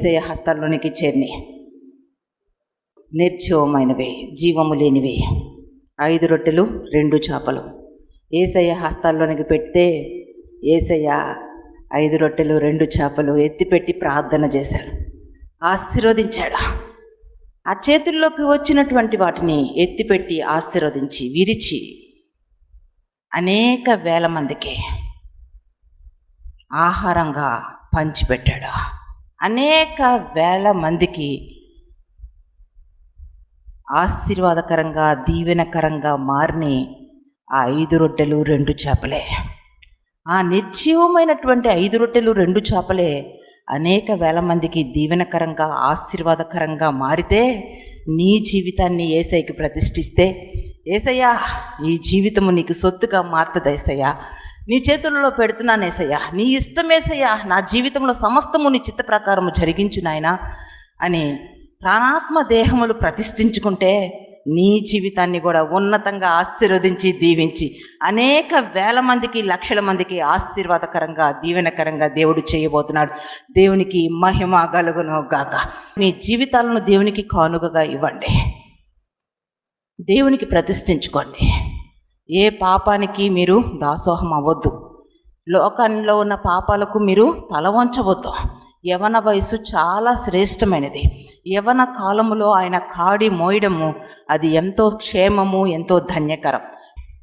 యేసయ్య హస్తాల్లోనికి చేరిని నిర్జీవమైనవి, జీవము లేనివి 5 రొట్టెలు 2 చేపలు యేసయ్య హస్తాల్లోనికి పెడితే యేసయ్య 5 రొట్టెలు 2 చేపలు ఎత్తిపెట్టి ప్రార్థన చేశాడు, ఆశీర్వదించాడు. ఆ చేతుల్లోకి వచ్చినటువంటి వాటిని ఎత్తిపెట్టి ఆశీర్వదించి విరిచి అనేక వేల మందికి ఆహారంగా పంచిపెట్టాడు. అనేక వేల మందికి ఆశీర్వాదకరంగా దీవెనకరంగా మారిన ఆ 5 రొట్టెలు 2 చేపలే, ఆ నిర్జీవమైనటువంటి 5 రొట్టెలు 2 చేపలే అనేక వేల మందికి దీవెనకరంగా ఆశీర్వాదకరంగా మారితే నీ జీవితాన్ని యేసయ్యకి ప్రతిష్ఠిస్తే, యేసయ్యా ఈ జీవితము నీకు సొత్తుగా మారుతుంది, యేసయ్యా నీ చేతులలో పెడుతున్నాను, యేసయ్యా నీ ఇష్టం, యేసయ్యా నా జీవితంలో సమస్తము నీ చిత్త ప్రకారము జరిగించు నాయనా అని ప్రాణాత్మ దేహములు ప్రతిష్ఠించుకుంటే నీ జీవితాన్ని కూడా ఉన్నతంగా ఆశీర్వదించి దీవించి అనేక వేల మందికి లక్షల మందికి ఆశీర్వాదకరంగా దీవెనకరంగా దేవుడు చేయబోతున్నాడు. దేవునికి మహిమ కలుగును గాక. మీ జీవితాలను దేవునికి కానుకగా ఇవ్వండి, దేవునికి ప్రతిష్ఠించుకోండి. ఏ పాపానికి మీరు దాసోహం అవ్వద్దు, లోకంలో ఉన్న పాపాలకు మీరు తల వంచవద్దు. యవన వయసు చాలా శ్రేష్టమైనది. యవన కాలములో ఆయన కాడి మోయడము అది ఎంతో క్షేమము, ఎంతో ధన్యకరం.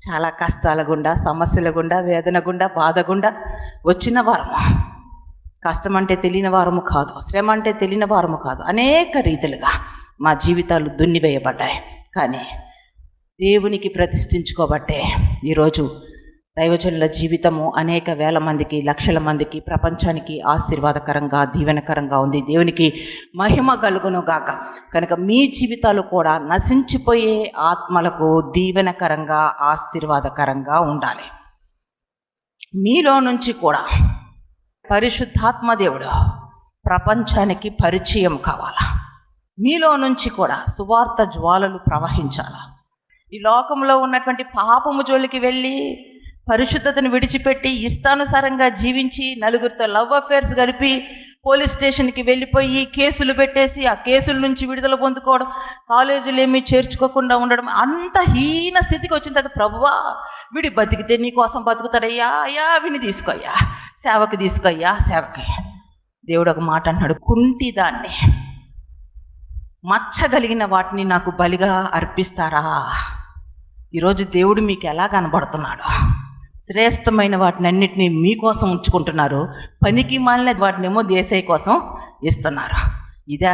చాలా కష్టాల గుండా, సమస్యల గుండా, వేదన గుండా, బాధ గుండా వచ్చిన వారము. కష్టం అంటే తెలియని వారము కాదు, శ్రమ అంటే తెలియని వారము కాదు. అనేక రీతిలుగా మా జీవితాలు దున్నివేయబడ్డాయి. కానీ దేవునికి ప్రతిష్ఠించుకోబట్టే ఈరోజు దైవజనుల జీవితము అనేక వేల మందికి, లక్షల మందికి, ప్రపంచానికి ఆశీర్వాదకరంగా దీవెనకరంగా ఉంది. దేవునికి మహిమ కలుగును గాక. కనుక మీ జీవితాలు కూడా నశించిపోయే ఆత్మలకు దీవెనకరంగా ఆశీర్వాదకరంగా ఉండాలి. మీలో నుంచి కూడా పరిశుద్ధాత్మ దేవుడు ప్రపంచానికి పరిచయం కావాలా. మీలో నుంచి కూడా సువార్త జ్వాలలు ప్రవహించాలా. ఈ లోకంలో ఉన్నటువంటి పాపము జోలికి వెళ్ళి పరిశుద్ధతను విడిచిపెట్టి ఇష్టానుసారంగా జీవించి నలుగురితో లవ్ అఫేర్స్ గడిపి పోలీస్ స్టేషన్కి వెళ్ళిపోయి కేసులు పెట్టేసి ఆ కేసుల నుంచి విడుదల పొందుకోవడం, కాలేజీలు ఏమీ చేర్చుకోకుండా ఉండడం, అంత హీన స్థితికి వచ్చిన తర్వాత ప్రభువా వీడి బతికితే నీ కోసం బతుకుతాడయ్యా, అయ్యా వీడిని తీసుకోయ్యా, సేవకి తీసుకోయ్యా, సేవకి. దేవుడు ఒక మాట అన్నాడు, కుంటిదాన్ని మచ్చగలిగిన వాటిని నాకు బలిగా అర్పిస్తారా? ఈరోజు దేవుడు మీకు ఎలా కనబడుతున్నాడు? శ్రేష్టమైన వాటిని అన్నిటినీ మీకోసం ఉంచుకుంటున్నారు, పనికి మాలిన వాటినేమో యేసయ్య కోసం ఇస్తున్నారు. ఇదే